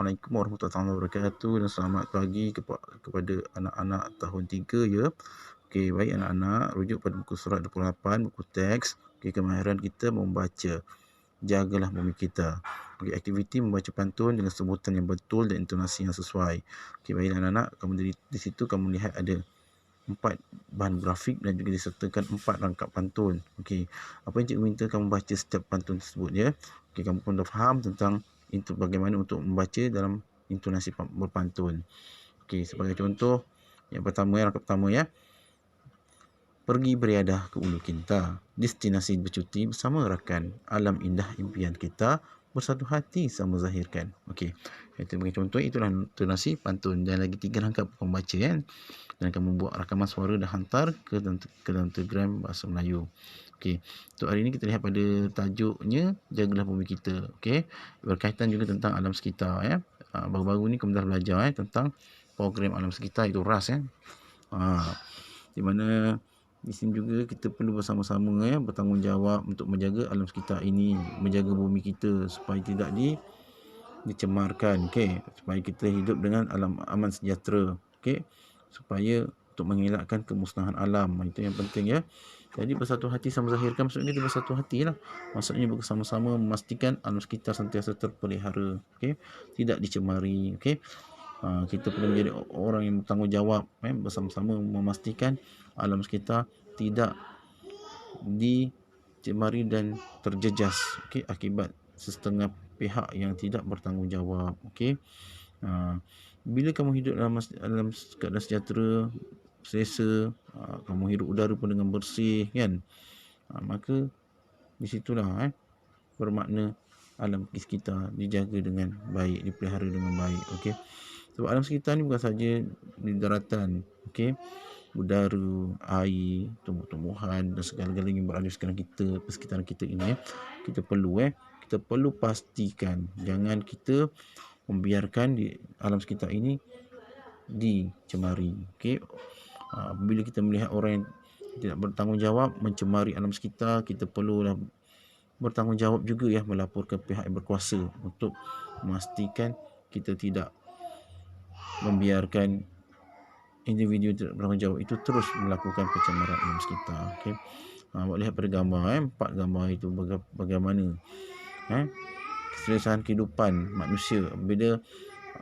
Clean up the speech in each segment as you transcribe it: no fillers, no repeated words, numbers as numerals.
Assalamualaikum warahmatullahi wabarakatuh dan selamat pagi kepada anak-anak tahun 3 ya. Okey, baik anak-anak, rujuk pada buku surat 28, buku teks. Okey, kemahiran kita membaca. Jagalah bumi kita. Okey, aktiviti membaca pantun dengan sebutan yang betul dan intonasi yang sesuai. Okey, baik anak-anak, kamu di situ kamu lihat ada 4 bahan grafik dan juga disertakan 4 rangkap pantun. Okey, apa yang cikgu minta kamu baca setiap pantun tersebut ya. Okey, kamu pun dah faham tentang bagaimana untuk membaca dalam intonasi berpantun. Okey, sebagai contoh, yang pertama, rangkap pertama ya. Pergi beriadah ke Ulu Kinta, destinasi bercuti bersama rakan, alam indah impian kita, bersatu hati sama zahirkan. Okey, itu sebagai contoh, itulah intonasi pantun. Dan lagi 3 rangkap pembaca kan. Dan kamu buat rakaman suara dan hantar ke dalam Telegram Bahasa Melayu. Okey, untuk hari ini kita lihat pada tajuknya Jagalah Bumi Kita. Okey, berkaitan juga tentang alam sekitar ya. Baru-baru ni kamu dah belajar tentang program alam sekitar, itu RAS ya. Di mana di sini juga kita perlu bersama-sama bertanggungjawab untuk menjaga alam sekitar ini, menjaga bumi kita supaya tidak dicemarkan, okey, supaya kita hidup dengan alam aman sejahtera, okey, supaya untuk mengelakkan kemusnahan alam. Itu yang penting ya. Jadi bersatu hati sama zahirkan, maksudnya kita bersatu hatilah. Maksudnya bersama-sama memastikan alam sekitar sentiasa terpelihara, okey, tidak dicemari, okey. Kita perlu menjadi orang yang bertanggungjawab bersama-sama memastikan alam sekitar tidak dicemari dan terjejas, okey, akibat setengah pihak yang tidak bertanggungjawab, okey. Bila kamu hidup dalam keadaan sejahtera, selesa, kamu hirup udara pun dengan bersih kan, maka di situlah bermakna alam sekitar dijaga dengan baik, dipelihara dengan baik, okey. Sebab alam sekitar ni bukan saja di daratan, okey, udara, air, tumbuh-tumbuhan dan segala-galanya yang berada di persekitaran kita ini kita perlu pastikan jangan kita membiarkan di alam sekitar ini dicemari, okey. Bila kita melihat orang yang tidak bertanggungjawab mencemari alam sekitar, kita perlulah bertanggungjawab juga melaporkan pihak yang berkuasa untuk memastikan kita tidak membiarkan individu yang tidak bertanggungjawab itu terus melakukan pencemaran alam sekitar, okey. Awak lihat pada gambar 4 gambar itu bagaimana keselesaan kehidupan manusia bila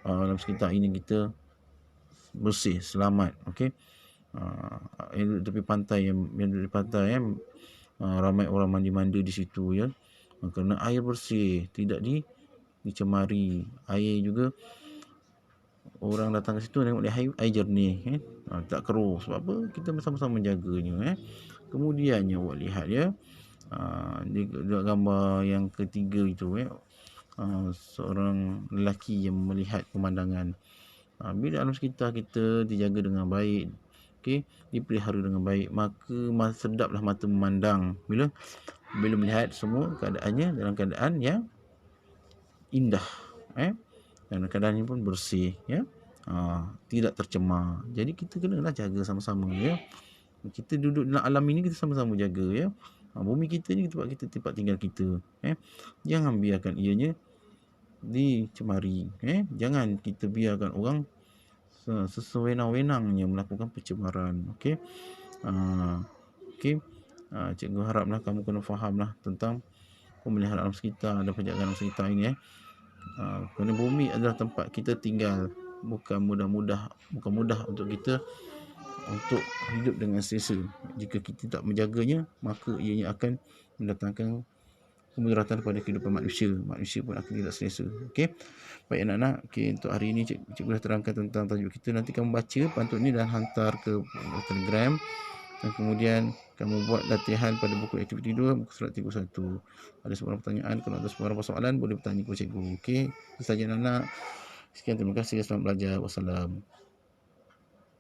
alam sekitar ini kita bersih, selamat, okey. Yang tepi pantai ramai orang mandi-mandi di situ ya. Kerana air bersih, tidak dicemari. Air juga orang datang ke situ tengok dia air jernih tak keruh. Sebab apa? Kita bersama-sama menjaganya. Kemudiannya awak lihat ya, di gambar yang ketiga itu seorang lelaki yang melihat pemandangan. Bila alam sekitar kita dijaga dengan baik, okey, dipelihara dengan baik, maka sedaplah mata memandang bila melihat semua keadaannya dalam keadaan yang indah, dan keadaan ini pun bersih ya, tidak tercemar. Jadi kita kenalah jaga sama-sama ya. Kita duduk dalam alam ini, kita sama-sama jaga ya. Bumi kita ni tempat tinggal kita, jangan biarkan ianya dicemari, jangan kita biarkan orang sewenang-wenangnya melakukan pencemaran, okey. Cikgu haraplah kamu kena fahamlah tentang pemeliharaan alam sekitar dan penjagaan alam sekitar ini kerana bumi adalah tempat kita tinggal, bukan mudah untuk kita untuk hidup dengan selesa. Jika kita tak menjaganya, maka ianya akan mendatangkan kemudaratan pada kehidupan manusia pun akan tidak selesa, okey. Baik anak-anak, okey, untuk hari ini cikgu dah terangkan tentang tajuk kita. Nanti kamu baca pantun ni dan hantar ke Telegram, dan kemudian kamu buat latihan pada buku aktiviti 2, buku surat 31. Ada sebarang pertanyaan, kalau ada sebarang persoalan boleh bertanya kepada cikgu, okey. Itu saja anak-anak. Sekian, terima kasih, selamat belajar. Wassalam.